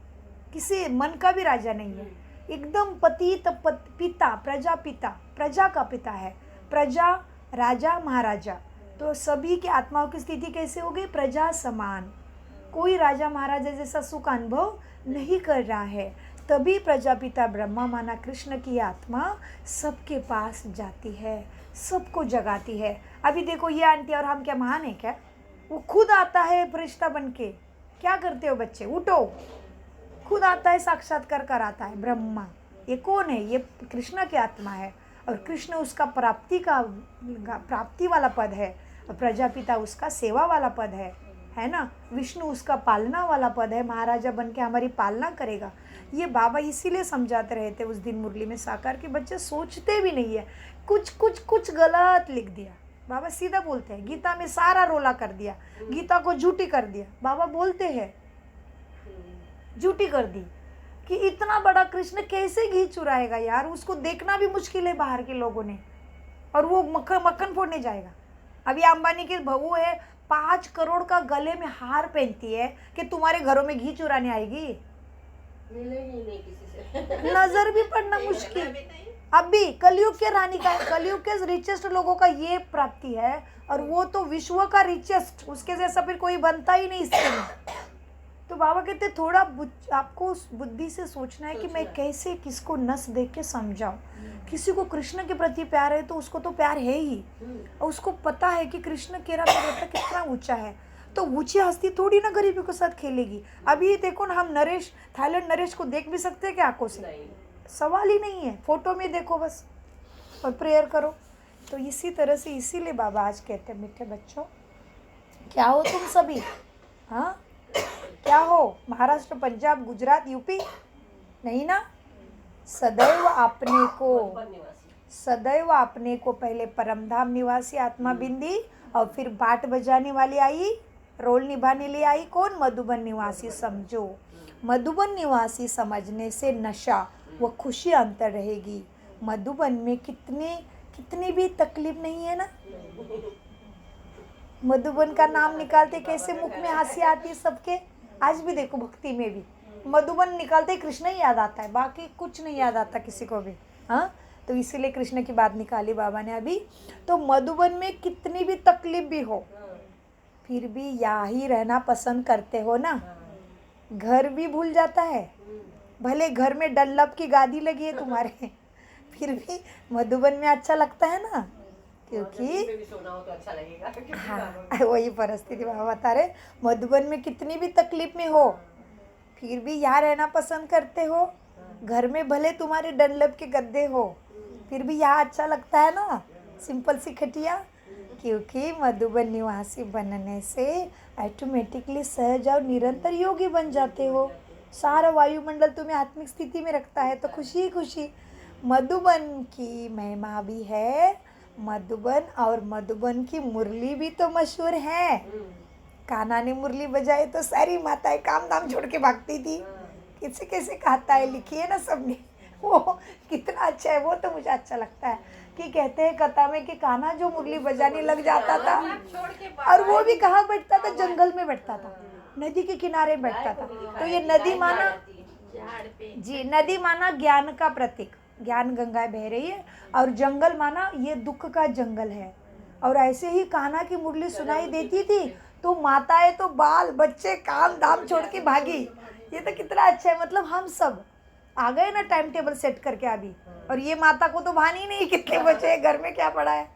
Speaker 1: किसी मन का भी राजा नहीं है। एकदम पिता, प्रजा का पिता है। प्रजा, राजा, महाराजा, तो सभी की आत्माओं की स्थिति कैसे हो गई? प्रजा समान। कोई राजा महाराजा जैसा सुख अनुभव नहीं कर रहा है, तभी प्रजापिता ब्रह्मा माना कृष्ण की आत्मा सबके पास जाती है, सबको जगाती है। अभी देखो ये आंटी और हम क्या महान है क्या? वो खुद आता है फरिश्ता बन के। क्या करते हो बच्चे? उठो, खुद आता है, साक्षात्कार कराता है ब्रह्मा। ये कौन है? ये कृष्ण की आत्मा है, और कृष्ण उसका प्राप्ति वाला पद है, और प्रजापिता उसका सेवा वाला पद है ना। विष्णु उसका पालना वाला पद है, महाराजा बन के हमारी पालना करेगा। ये बाबा इसीलिए समझाते रहे थे उस दिन मुरली में साकार के बच्चे सोचते भी नहीं है, कुछ गलत लिख दिया। बाबा सीधा बोलते हैं, गीता में सारा रोला कर दिया, गीता को झूठी कर दिया। बाबा बोलते हैं झूठी कर दी कि इतना बड़ा कृष्ण कैसे घी चुराएगा यार, उसको देखना भी मुश्किल है बाहर के लोगों ने, और वो मक्खन फोड़ने जाएगा। अभी अंबानी की बहू है, 5 करोड़ का गले में हार पहनती है कि तुम्हारे घरों में घी चुराने आएगी?
Speaker 3: मिलेगी नहीं किसी से।
Speaker 1: नजर भी पड़ना मुश्किल। अभी कलयुग के रानी का, कलयुग के रिचेस्ट लोगों का ये प्राप्ति है, और वो तो विश्व का रिचेस्ट, उसके जैसा फिर कोई बनता ही नहीं इसके में। तो बाबा कहते थोड़ा आपको बुद्धि से सोचना है कि मैं कैसे किसको नस देख के समझाऊं। किसी को कृष्ण के प्रति प्यार है तो उसको तो प्यार है ही, और उसको पता है कि कृष्ण केरा में बेटा कितना ऊंचा है, तो ऊंची हस्ती थोड़ी ना गरीबी के साथ खेलेगी। अभी देखो ना, हम नरेश, थाईलैंड नरेश को देख भी सकते हैं क्या आंखों से?
Speaker 3: नहीं।
Speaker 1: सवाल ही नहीं है, फोटो में देखो बस और प्रेयर करो। तो इसी तरह से, इसीलिए बाबा आज कहते हैं मीठे बच्चों, क्या हो तुम सभी? हाँ, क्या हो? महाराष्ट्र, पंजाब, गुजरात, यूपी नहीं ना? सदैव अपने को पहले परमधाम निवासी आत्मा बिंदी, और फिर बाट बजाने वाली आई, रोल निभाने लिए आई कौन? मधुबन निवासी समझो। मधुबन निवासी समझने से नशा वो खुशी अंतर रहेगी। मधुबन में कितनी भी तकलीफ नहीं है ना। मधुबन का नाम निकालते कैसे मुख में हंसी आती है सबके। आज भी देखो भक्ति में भी मधुबन निकालते कृष्ण ही याद आता है, बाकी कुछ नहीं याद आता किसी को भी। हाँ, तो इसीलिए कृष्ण की बात निकाली बाबा ने अभी। तो मधुबन में कितनी भी तकलीफ भी हो, फिर भी यहाँ ही रहना पसंद करते हो ना। घर भी भूल जाता है, भले घर में डल्लप की गादी लगी है तुम्हारे, फिर भी मधुबन में अच्छा लगता है ना, क्योंकि
Speaker 3: सोना हो तो अच्छा लगेगा।
Speaker 1: हाँ, वही परिस्थिति बाबा बता रहे। मधुबन में कितनी भी तकलीफ में हो, फिर भी यहाँ रहना पसंद करते हो। घर में भले तुम्हारे डनलप के गद्दे हो, फिर भी यहाँ अच्छा लगता है ना, सिंपल सी खटिया। क्योंकि मधुबन निवासी बनने से ऑटोमेटिकली सहज और निरंतर योगी बन जाते हो। सारा वायुमंडल तुम्हें आत्मिक स्थिति में रखता है, तो खुशी ही खुशी। मधुबन की महिमा भी है, मधुबन, और मधुबन की मुरली भी तो मशहूर है। कान्हा ने मुरली बजाई तो सारी माताएं काम धाम छोड़ के भागती थी। कैसे कैसे कहता है, लिखी है ना सबने, वो कितना अच्छा है। वो तो मुझे अच्छा लगता है कि कहते हैं कथा में कि कान्हा जो मुरली बजाने लग जाता था, और वो भी कहाँ बैठता था? जंगल में बैठता था, नदी के किनारे बैठता था। तो ये नदी माना जी, नदी माना ज्ञान का प्रतीक, ज्ञान गंगा बह रही है, और जंगल माना ये दुख का जंगल है। और ऐसे ही कान्हा की मुरली सुनाई देती थी तो माताएं तो बाल बच्चे काम धाम छोड़ के भागी। ये तो कितना अच्छा है, मतलब हम सब आ गए ना टाइम टेबल सेट करके अभी। और ये माता को तो भान ही नहीं कितने बच्चे हैं, घर में क्या पड़ा है,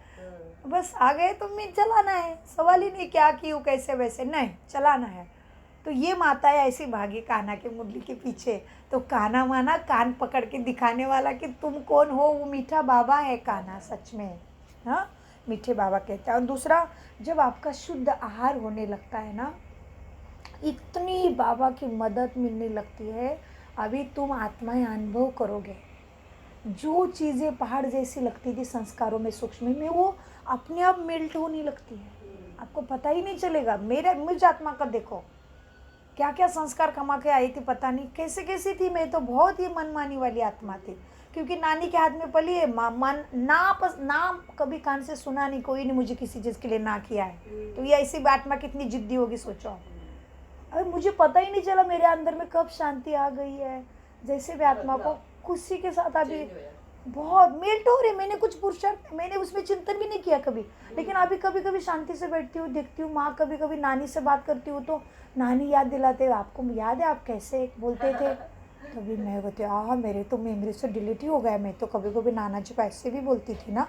Speaker 1: बस आ गए तो मैं चलाना है। सवाल ही नहीं क्या क्यों कैसे वैसे, नहीं, चलाना है। तो ये माता है ऐसी भागी कान्हा के मुरली के पीछे। तो कान्हा माना कान पकड़ के दिखाने वाला कि तुम कौन हो। वो मीठा बाबा है कान्हा, सच में। हाँ, मीठे बाबा कहते हैं। और दूसरा, जब आपका शुद्ध आहार होने लगता है ना, इतनी बाबा की मदद मिलने लगती है। अभी तुम आत्माएं अनुभव करोगे, जो चीज़ें पहाड़ जैसी लगती थी संस्कारों में, सूक्ष्म में, वो अपने आप मेल्ट होने लगती है। आपको पता ही नहीं चलेगा। मुझ आत्मा का देखो, क्या क्या संस्कार कमा के आई थी, पता नहीं कैसे कैसी थी। मैं तो बहुत ही मनमानी वाली आत्मा थी, क्योंकि नानी के हाथ में पली है। ना कभी कान से सुना नहीं, कोई ने मुझे किसी चीज़ के लिए ना किया है। तो ये ऐसी आत्मा कितनी जिद्दी होगी सोचो। अरे मुझे पता ही नहीं चला मेरे अंदर में कब शांति आ गई है। जैसे भी आत्मा को खुशी के साथ अभी
Speaker 3: Change हो जाता
Speaker 1: बहुत मेल्ट हो रहे। मैंने कुछ पुरुषार्थ, मैंने उसमें चिंतन भी नहीं किया कभी, लेकिन अभी कभी कभी शांति से बैठती हूँ, देखती हूँ माँ, कभी कभी नानी से बात करती हूँ तो नानी याद दिलाते, आपको याद है आप कैसे बोलते थे? तभी मैं बोलती मेरे तो मेमोरी से डिलीट ही हो गया, मैं तो कभी कभी नाना जी को ऐसे भी बोलती थी ना।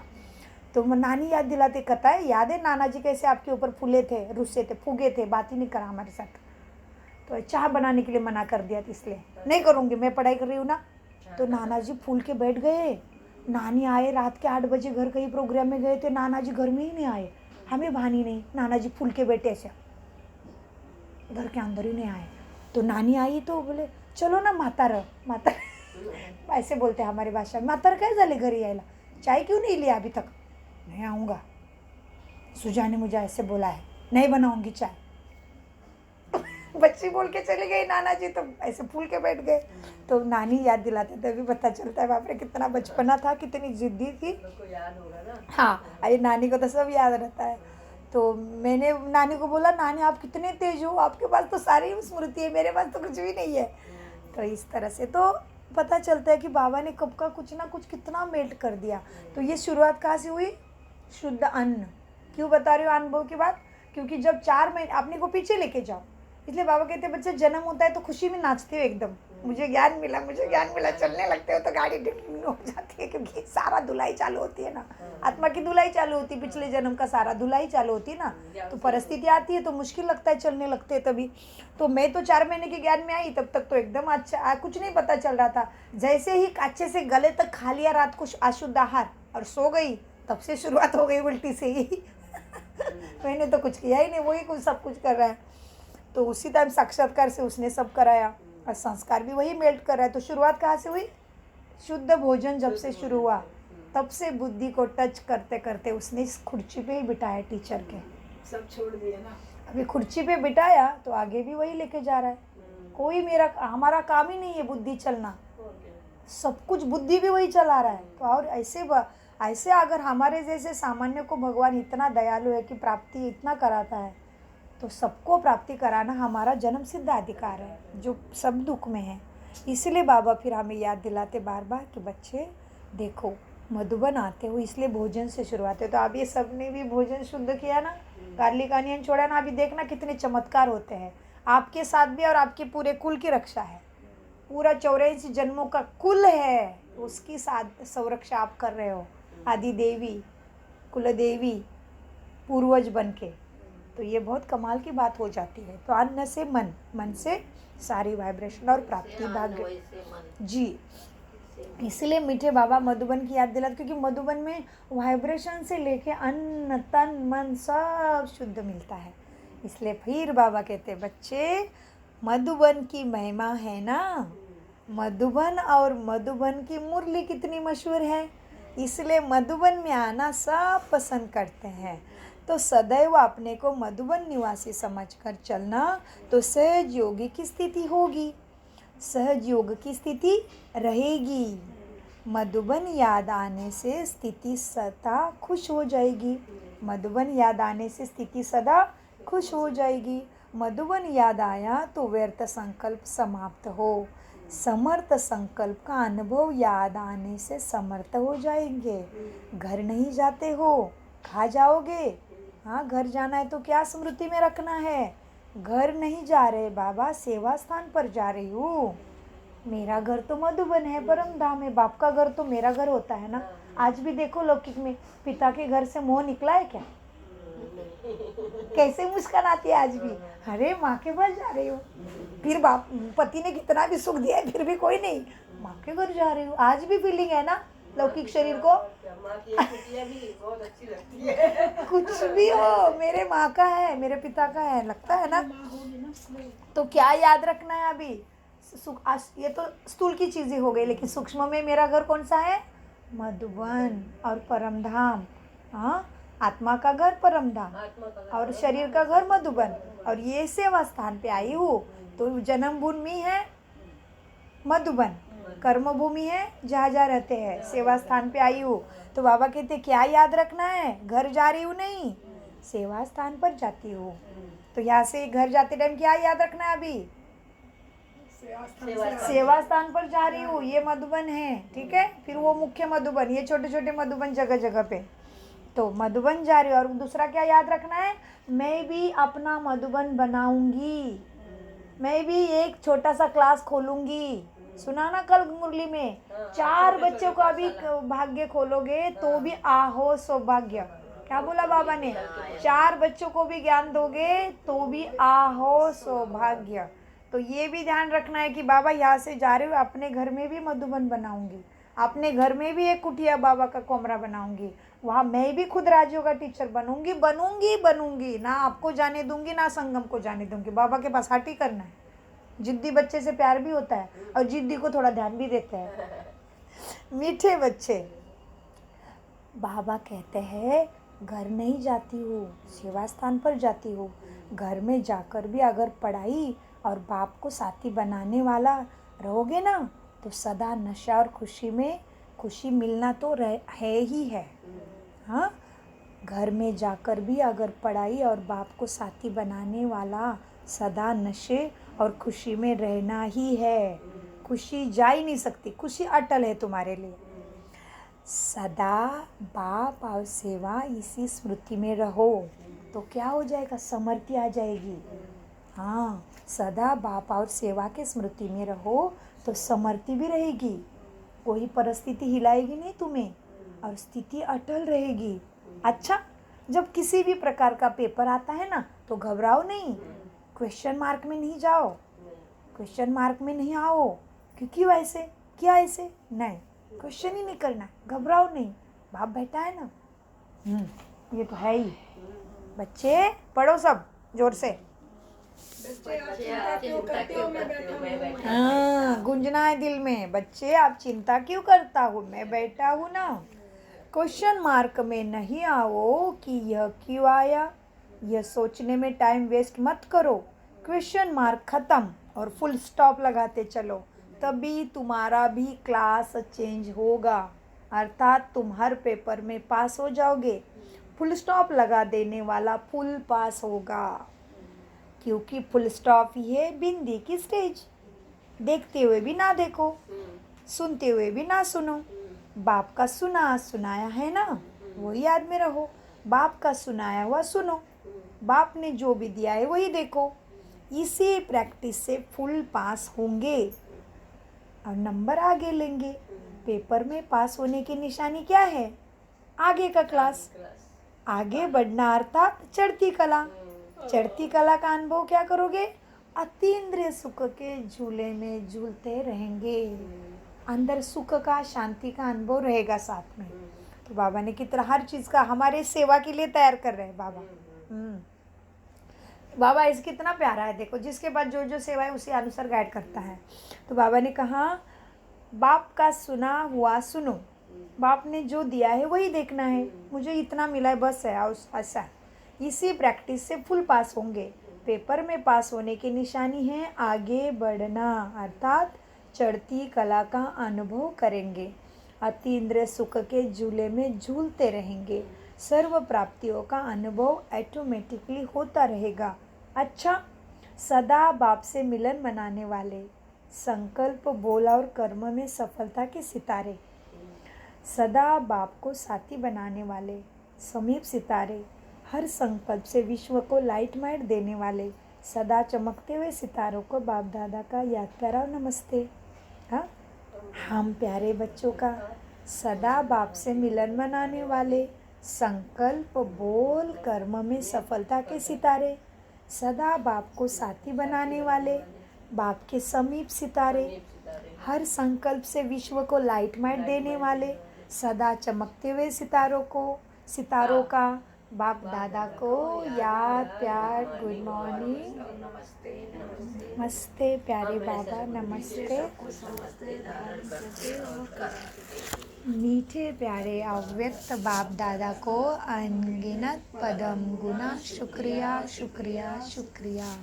Speaker 1: तो नानी याद दिलाते, कहता है याद है नाना जी कैसे आपके ऊपर फूले थे, रुस्से थे, फूगे थे, बात ही नहीं करा हमारे साथ। तो चाय बनाने के लिए मना कर दिया था, इसलिए नहीं करूँगी, मैं पढ़ाई कर रही हूँ ना। तो नाना जी फूल के बैठ गए। नानी आए रात के 8 बजे, घर कहीं प्रोग्राम में गए थे, नाना जी घर में ही नहीं आए, हमें भानी नहीं, नाना जी फूल के बैठे ऐसे घर के अंदर ही नहीं आए। तो नानी आई तो बोले चलो ना म्हातारं, म्हातारं ऐसे बोलते हैं हमारी भाषा में, म्हातारं काय झाले घरी यायला, चाय क्यों नहीं लिया अभी तक? नहीं आऊँगा, सुजा ने मुझे ऐसे बोला है, नहीं बनाऊंगी चाय। बच्ची बोल के चले गई नाना जी, तो ऐसे फूल के बैठ गए। तो नानी याद दिलाते तभी पता चलता है बाप रे कितना बचपना था, कितनी जिद्दी थी।
Speaker 3: है। को याद होगा ना।
Speaker 1: हाँ, अरे नानी को तो सब याद रहता है। तो मैंने नानी को बोला, नानी आप कितने तेज हो, आपके पास तो सारी स्मृति है, मेरे पास तो कुछ भी नहीं है। तो इस तरह से तो पता चलता है कि बाबा ने कब का कुछ ना कुछ कितना मेल्ट कर दिया। तो ये शुरुआत कहाँ से हुई? शुद्ध अन्न। क्यों बता रही हूँ अनुभव की बात? क्योंकि जब 4 महीने अपने को पीछे लेके जाओ, इसलिए बाबा कहते हैं बच्चे जन्म होता है तो खुशी में नाचते हो एकदम, मुझे ज्ञान मिला, मुझे ज्ञान मिला, चलने लगते हो तो गाड़ी डिंग हो जाती है, क्योंकि सारा धुलाई चालू होती है ना, आत्मा की धुलाई चालू होती है, पिछले जन्म का सारा धुलाई चालू होती है ना। तो परिस्थिति आती है तो मुश्किल लगता है, चलने लगते हैं तभी। तो मैं तो 4 महीने के ज्ञान में आई, तब तक तो एकदम अच्छा, कुछ नहीं पता चल रहा था। जैसे ही अच्छे से गले तक खा लिया रात को अशुद्ध आहार और सो गई, तब से शुरुआत हो गई उल्टी से ही। मैंने तो कुछ किया ही नहीं, वही कुछ सब कुछ कर रहा है। तो उसी टाइम साक्षात्कार से उसने सब कराया और संस्कार भी वही मेल्ट कर रहा है। तो शुरुआत कहाँ से हुई? शुद्ध भोजन जब से शुरू हुआ, तब से बुद्धि को टच करते करते उसने इस खुर्ची पे ही बिठाया टीचर के।
Speaker 2: सब छोड़ दिए ना।
Speaker 1: अभी खुर्ची पे बिठाया तो आगे भी वही लेके जा रहा है। कोई हमारा काम ही नहीं है बुद्धि चलना, सब कुछ बुद्धि भी वही चला रहा है। तो और ऐसे अगर हमारे जैसे सामान्य को भगवान इतना दयालु है कि प्राप्ति इतना कराता है, तो सबको प्राप्ति कराना हमारा जन्म सिद्ध अधिकार है, जो सब दुख में है। इसलिए बाबा फिर हमें याद दिलाते बार बार कि बच्चे देखो मधुबन आते हो, इसलिए भोजन से शुरुआत है। तो अब ये सब ने भी भोजन शुद्ध किया ना, गार्लिक अनियन छोड़ा ना, अभी देखना कितने चमत्कार होते हैं आपके साथ भी, और आपके पूरे कुल की रक्षा है। पूरा 84 जन्मों का कुल है, उसकी संरक्षा आप कर रहे हो, आदि देवी, कुलदेवी, पूर्वज बन के। तो ये बहुत कमाल की बात हो जाती है। तो अन्न से मन, मन से सारी वाइब्रेशन और प्राप्ति भाग्य जी। इसलिए मीठे बाबा मधुबन की याद दिलाते, क्योंकि मधुबन में वाइब्रेशन से लेके अन्न तन मन सब शुद्ध मिलता है। इसलिए फिर बाबा कहते हैं बच्चे मधुबन की महिमा है ना, मधुबन और मधुबन की मुरली कितनी मशहूर है, इसलिए मधुबन में आना सब पसंद करते हैं। तो सदैव अपने को मधुबन निवासी समझकर चलना तो सहज योगी की स्थिति होगी, सहज योग की स्थिति रहेगी। मधुबन याद आने से स्थिति सदा खुश हो जाएगी, मधुबन याद आने से स्थिति सदा खुश हो जाएगी। मधुबन याद आया तो व्यर्थ संकल्प समाप्त हो, समर्थ संकल्प का अनुभव याद आने से समर्थ हो जाएंगे। घर नहीं जाते हो, खा जाओगे। हाँ, घर जाना है तो क्या स्मृति में रखना है? घर नहीं जा रहे बाबा, सेवा स्थान पर जा रही हूँ। मेरा घर तो मधुबन है, परम धाम है। बाप का घर तो मेरा घर होता है ना। आज भी देखो लौकिक में पिता के घर से मोह निकला है क्या? कैसे मुस्कान आती है आज भी, अरे माँ के पास जा रही हूँ। फिर बाप पति ने कितना भी सुख दिया है फिर भी कोई नहीं, माँ के घर जा रही हूँ। आज भी फीलिंग है ना लौकिक शरीर को।
Speaker 3: माँ की छुट्टियाँ भी बहुत अच्छी लगती है।
Speaker 1: कुछ भी हो, मेरे माँ का है, मेरे पिता का है, लगता है ना। तो क्या याद रखना है अभी? ये तो स्थूल की चीजें हो गई, लेकिन सूक्ष्म में मेरा घर कौन सा है? मधुबन और परमधाम। हाँ, आत्मा का घर परमधाम और शरीर का घर मधुबन, और ये सेवा स्थान पे आई हूँ। तो जन्म भूमि है मधुबन, कर्म भूमि है जहाँ जहाँ रहते हैं, सेवा स्थान पे आई हूँ। तो बाबा कहते क्या याद रखना है? घर जा रही हूँ नहीं, सेवा स्थान पर जाती हूँ। तो यहाँ से घर जाते टाइम क्या याद रखना है अभी? सेवा स्थान पर जा रही हूँ, ये मधुबन है, ठीक है। फिर वो मुख्य मधुबन, ये छोटे छोटे मधुबन जगह जगह पे। तो मधुबन जा रही हूँ। और दूसरा क्या याद रखना है, मैं भी अपना मधुबन बनाऊंगी, मैं भी एक छोटा सा क्लास खोलूंगी। सुना ना कल मुरली में, 4 बच्चों का भी भाग्य खोलोगे तो भी आहो सौभाग्य। क्या बोला बाबा ने, 4 बच्चों को भी ज्ञान दोगे तो भी आहो सौभाग्य। तो ये भी ध्यान रखना है कि बाबा यहाँ से जा रहे हो, अपने घर में भी मधुबन बनाऊंगी, अपने घर में भी एक कुटिया बाबा का कमरा बनाऊंगी, वहाँ मैं भी खुद राजयोगा टीचर बनूंगी बनूंगी बनूंगी, ना आपको जाने दूंगी ना संगम को जाने दूंगी। बाबा के पास हाटी करना है। जिद्दी बच्चे से प्यार भी होता है और जिद्दी को थोड़ा ध्यान भी देते हैं। मीठे बच्चे। बाबा कहते हैं घर नहीं जाती हूँ, सेवा स्थान पर जाती हूँ। घर में जाकर भी अगर पढ़ाई और बाप को साथी बनाने वाला रहोगे ना, तो सदा नशा और खुशी मिलना तो है ही है। हाँ, घर में जाकर भी अगर पढ़ाई और बाप को साथी बनाने वाला सदा नशे और खुशी में रहना ही है। खुशी जा ही नहीं सकती, खुशी अटल है तुम्हारे लिए। सदा बाप और सेवा इसी स्मृति में रहो तो क्या हो जाएगा, समृद्धि आ जाएगी। हाँ, सदा बाप और सेवा के स्मृति में रहो तो समृद्धि भी रहेगी, कोई परिस्थिति हिलाएगी नहीं तुम्हें और स्थिति अटल रहेगी। अच्छा, जब किसी भी प्रकार का पेपर आता है ना तो घबराओ नहीं, क्वेश्चन मार्क में नहीं जाओ, क्वेश्चन मार्क में नहीं आओ, क्योंकि वैसे क्या ऐसे नहीं, क्वेश्चन ही नहीं करना, घबराओ नहीं, बाप बैठा है ना। ये तो है ही। बच्चे पढ़ो सब जोर से। हाँ, गुंजना है दिल में, बच्चे आप चिंता क्यों करता हूँ, मैं बैठा हूँ ना। क्वेश्चन मार्क में नहीं आओ कि यह क्यों आया, यह सोचने में टाइम वेस्ट मत करो। क्वेश्चन मार्क खत्म और फुल स्टॉप लगाते चलो, तभी तुम्हारा भी क्लास चेंज होगा, अर्थात तुम हर पेपर में पास हो जाओगे। फुल स्टॉप लगा देने वाला फुल पास होगा, क्योंकि फुल स्टॉप ही है बिंदी की स्टेज। देखते हुए भी ना देखो, सुनते हुए भी ना सुनो, बाप का सुनाया है ना वही याद में रहो, बाप का सुनाया हुआ सुनो, बाप ने जो भी दिया है वही देखो। इसी प्रैक्टिस से फुल पास होंगे और नंबर आगे लेंगे। पेपर में पास होने की निशानी क्या है, आगे का क्लास, आगे बढ़ना अर्थात चढ़ती कला। चढ़ती कला का अनुभव क्या करोगे, अतीन्द्रिय सुख के झूले में झूलते रहेंगे, अंदर सुख का शांति का अनुभव रहेगा साथ में। तो बाबा ने कितना हर चीज़ का हमारे सेवा के लिए तैयार कर रहे हैं बाबा। बाबा इस कितना प्यारा है, देखो जिसके पास जो जो सेवा है उसी अनुसार गाइड करता है। तो बाबा ने कहा बाप का सुना हुआ सुनो, बाप ने जो दिया है वही देखना है, मुझे इतना मिला है बस है ऐसा। इसी प्रैक्टिस से फुल पास होंगे। पेपर में पास होने की निशानी है आगे बढ़ना, अर्थात चढ़ती कला का अनुभव करेंगे, अतीन्द्रिय सुख के झूले में झूलते रहेंगे, सर्व प्राप्तियों का अनुभव ऑटोमेटिकली होता रहेगा। अच्छा, सदा बाप से मिलन मनाने वाले, संकल्प बोल और कर्म में सफलता के सितारे, सदा बाप को साथी बनाने वाले समीप सितारे, हर संकल्प से विश्व को लाइट माइट देने वाले, सदा चमकते हुए सितारों को बाप दादा का याद प्यारा नमस्ते। हाँ, हम प्यारे बच्चों का सदा बाप से मिलन मनाने वाले, संकल्प बोल कर्म में सफलता के सितारे, सदा बाप को साथी बनाने वाले, बाप के समीप सितारे, हर संकल्प से विश्व को लाइट माइट देने वाले, सदा चमकते हुए सितारों का बाप दादा को याद प्यार गुड मॉर्निंग नमस्ते प्यारे बाबा नमस्ते। मीठे प्यारे अव्यक्त बाप दादा को अनगिनत पदम गुना शुक्रिया शुक्रिया शुक्रिया।